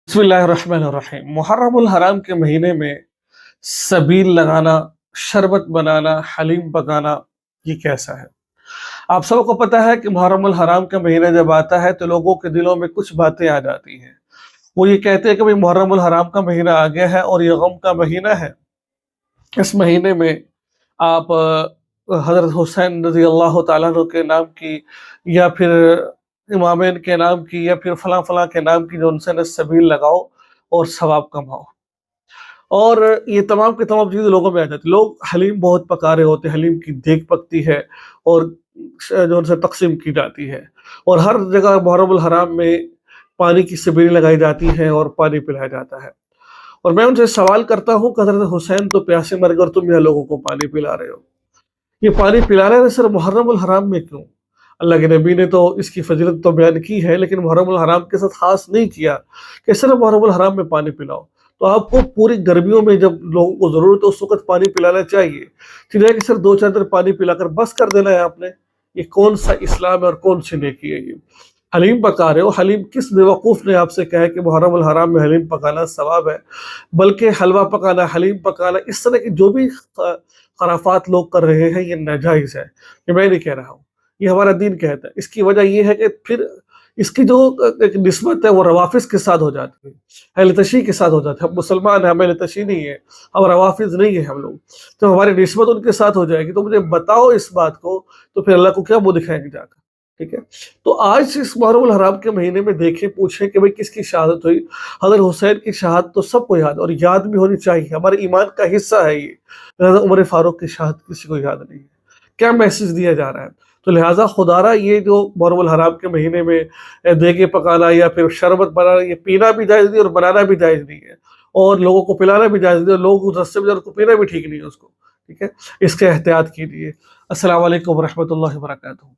बिस्मिल्लाहिर्रहमानिर्रहीम। मुहर्रम उल हराम के महीने में सबील लगाना, शरबत बनाना, हलीम पकाना, ये कैसा है? आप सबको पता है कि मुहर्रम उल हराम का महीना जब आता है तो लोगों के दिलों में कुछ बातें आ जाती हैं। वो ये कहते हैं कि भाई मुहर्रम उल हराम का महीना आ गया है और ये गम का महीना है। इस महीने में आप हज़रत हुसैन रज़ी अल्लाह तआला अन्हु के नाम की या फिर इमामैन के नाम की या फिर फलाँ-फलाँ के नाम की जो उनसे नस्सबील लगाओ और सवाब कमाओ। और ये तमाम की तमाम चीज़ें लोगों में आ जाती हैं। लोग हलीम बहुत पका रहे होते हैं, हलीम की देग पकती है और जो उनसे तक़सीम की जाती है। और हर जगह मुहर्रम उल हराम में पानी की सबीलें लगाई जाती हैं और पानी पिलाया जाता है। और मैं उनसे सवाल करता हूँ कि हज़रत हुसैन तो प्यासे मर गए और तुम यहाँ लोगों को पानी पिला रहे हो। ये पानी पिलाना है सिर्फ मुहर्रम उल हराम में क्यों? अल्लाह के नबी ने तो इसकी फ़ज़ीलत तो बयान की है, लेकिन मुहर्रम उल हराम के साथ ख़ास नहीं किया कि सिर्फ मुहर्रम उल हराम में पानी पिलाओ। तो आपको पूरी गर्मियों में जब लोगों को ज़रूरत है उस वक़्त पानी पिलाना चाहिए। सिवाय कि सिर्फ 2-4 दिन पानी पिलाकर बस कर देना है आपने। ये कौन-सा इस्लाम है और कौन-सी नेकी है ये? हलीम पका रहे हो, हलीम किस बेवकूफ़ ने आपसे कहा है कि मुहर्रम उल हराम में हलीम पकाना सवाब है? बल्कि हलवा पकाना, हलीम पकाना, इस तरह की जो भी खराफ़ात लोग कर रहे हैं ये नाजायज़ है। ये मैं नहीं कह रहा हूँ, ये हमारा दीन कहता है। इसकी वजह ये है कि फिर इसकी जो एक निस्बत है वो रवाफ़िज़ के साथ हो जाती है, अहले तशय्युअ के साथ हो जाती है। हम मुसलमान हैं, हम अहले तशय्युअ नहीं है, हम रवाफ़िज़ नहीं है हम लोग। तो हमारी निस्बत उनके साथ हो जाएगी, तो मुझे बताओ इस बात को, तो फिर अल्लाह को क्या मुँह दिखाएँगे जाकर, ठीक है? तो आज इस मुहर्रम उल हराम के महीने में देखें, पूछें कि भाई किसकी शहादत हुई? हज़रत हुसैन की शहादत तो सबको याद है और याद भी होनी चाहिए, हमारे ईमान का हिस्सा है ये। लिहाज़ा उमर फारूक की शहादत किसी को याद नहीं है। क्या मैसेज दिया जा रहा है? तो लिहाज़ा खुदारा ये जो मुहर्रम उल हराम के महीने में देगे पकाना या फिर शरबत बनाना, ये पीना भी जायज़ नहीं और बनाना भी जायज़ नहीं है। और लोगों को पिलाना भी जायज़ नहीं है और लोग उस रास्ते में जा रहे हैं, उसको पीना भी ठीक नहीं है उसको, ठीक है? इसका एहतियात कीजिए। अस्सलामु अलैकुम व रहमतुल्लाहि व बरकातहू।